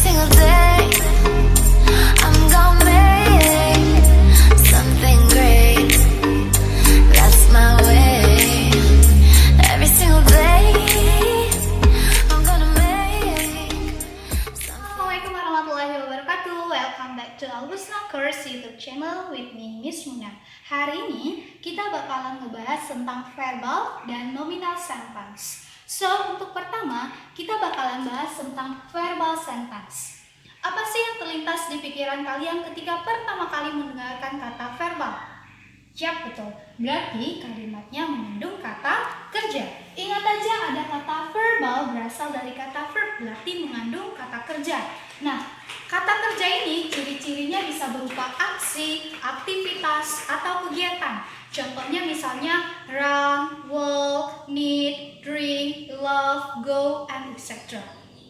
single day I'm gonna make something great. That's my way. Every single day I'm gonna make something. Assalamualaikum warahmatullahi wabarakatuh. Welcome back to Augustina Course YouTube channel with me, Miss Muna. Hari ini kita bakalan ngebahas tentang verbal dan nominal sentence. So, untuk pertama, kita bakalan bahas tentang verbal sentence. Apa sih yang terlintas di pikiran kalian ketika pertama kali mendengarkan kata verbal? Yap, betul. Berarti kalimatnya mengandung kata kerja. Ingat aja, ada kata verbal berasal dari kata verb, berarti mengandung kata kerja. Nah, kata kerja ini ciri-cirinya bisa berupa aksi, aktivitas, atau kegiatan. Contohnya misalnya run, walk, knit, drink, love, go, and etc.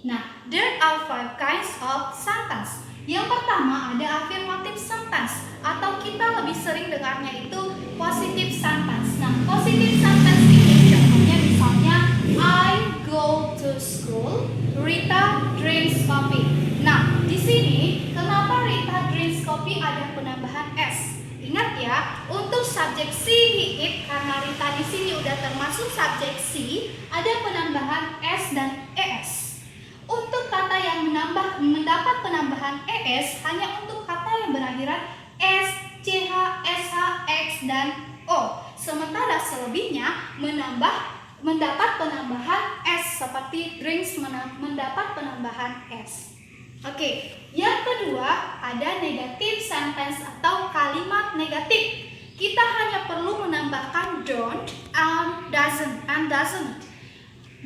Nah, there are 5 kinds of sentence. Yang pertama ada affirmative sentence, atau kita lebih sering dengarnya itu positive sentence. Nah, positive sentence ini contohnya misalnya I go to school, Rita drinks coffee. Nah, di sini kenapa Rita drinks coffee ada penambahan S? Ingat ya, untuk subjek C he it, karena Rita di sini udah termasuk subjek C, ada penambahan S dan ES. Untuk kata yang mendapat penambahan ES hanya untuk kata yang berakhiran S, CH, SH, X, dan O. Sementara selebihnya mendapat penambahan S, seperti drinks mendapat penambahan S. Oke, yang kedua ada negative sentence atau kalimat negatif. Kita hanya perlu menambahkan don't, doesn't.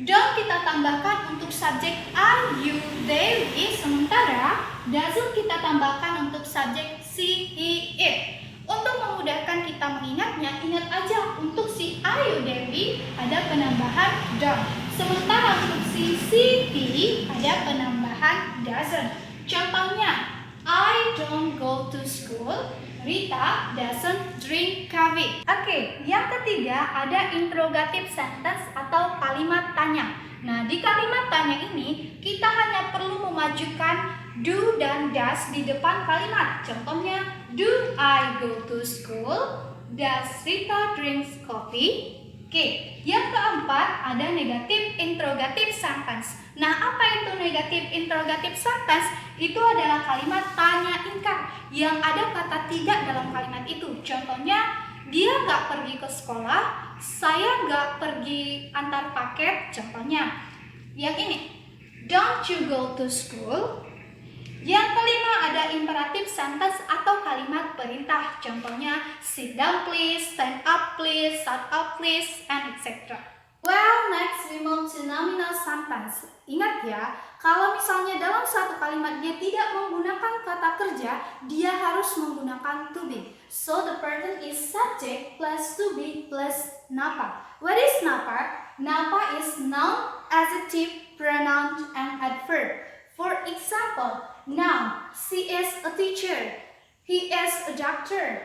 Don't kita tambahkan untuk subjek are, you, they, we, sementara doesn't kita tambahkan untuk subjek she, he, it. Untuk memudahkan kita mengingatnya, ingat aja untuk si are, you, they, we ada penambahan don't. Sementara untuk si she, he ada penambahan doesn't. Contohnya, I don't go to school, Rita doesn't drink coffee. Oke, yang ketiga ada interrogative sentence atau kalimat tanya. Nah, di kalimat tanya ini kita hanya perlu memajukan do dan does di depan kalimat. Contohnya, do I go to school? Does Rita drinks coffee? Oke, yang keempat ada negative interrogative sentence. Nah, apa itu negative interrogative sentence? Itu adalah kalimat tanya ingkar yang ada kata tidak dalam kalimat itu. Contohnya, dia nggak pergi ke sekolah, saya nggak pergi antar paket. Contohnya, yang ini, don't you go to school? Yang kelima ada imperative sentence atau kalimat perintah. Contohnya, sit down please, stand up please, shut up please, and etc. Well, next we move to nominal sentence. Ingat ya, kalau misalnya dalam satu kalimat dia tidak menggunakan kata kerja, dia harus menggunakan to be. So the person is subject plus to be plus napa. What is napa? Napa is noun, adjective, pronoun, and adverb. For example, noun, she is a teacher, he is a doctor.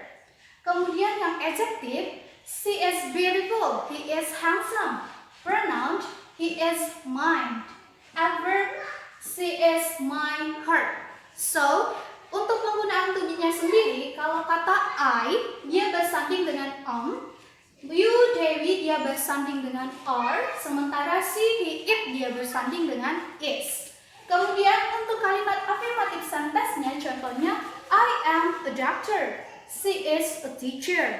Kemudian yang adjective, she is beautiful, he is handsome. Pronoun, he is mine. Adverb, she is my heart. So, untuk penggunaan to be-nya sendiri, kalau kata I, dia bersanding dengan you, Dewi, dia bersanding dengan are, sementara she, he, it, dia bersanding dengan is. Kemudian untuk kalimat affirmative sentence-nya, contohnya I am a doctor, she is a teacher.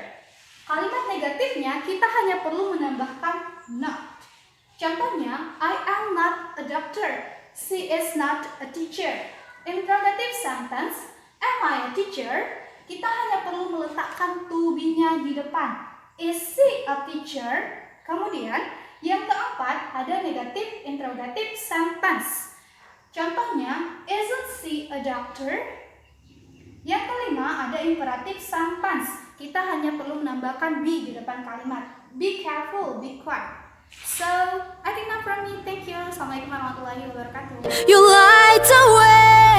Kalimat negatifnya kita hanya perlu menambahkan not. Contohnya I am not a doctor, she is not a teacher. Interrogative sentence, am I a teacher? Kita hanya perlu meletakkan to be-nya di depan. Is she a teacher? Kemudian yang keempat ada negative interrogative sentence. Contohnya, isn't she a doctor? Yang kelima ada imperative sentence. Kita hanya perlu menambahkan be di depan kalimat. Be careful, be quiet. So, I think that's from me. Thank you. Assalamualaikum warahmatullahi wabarakatuh. You light the way.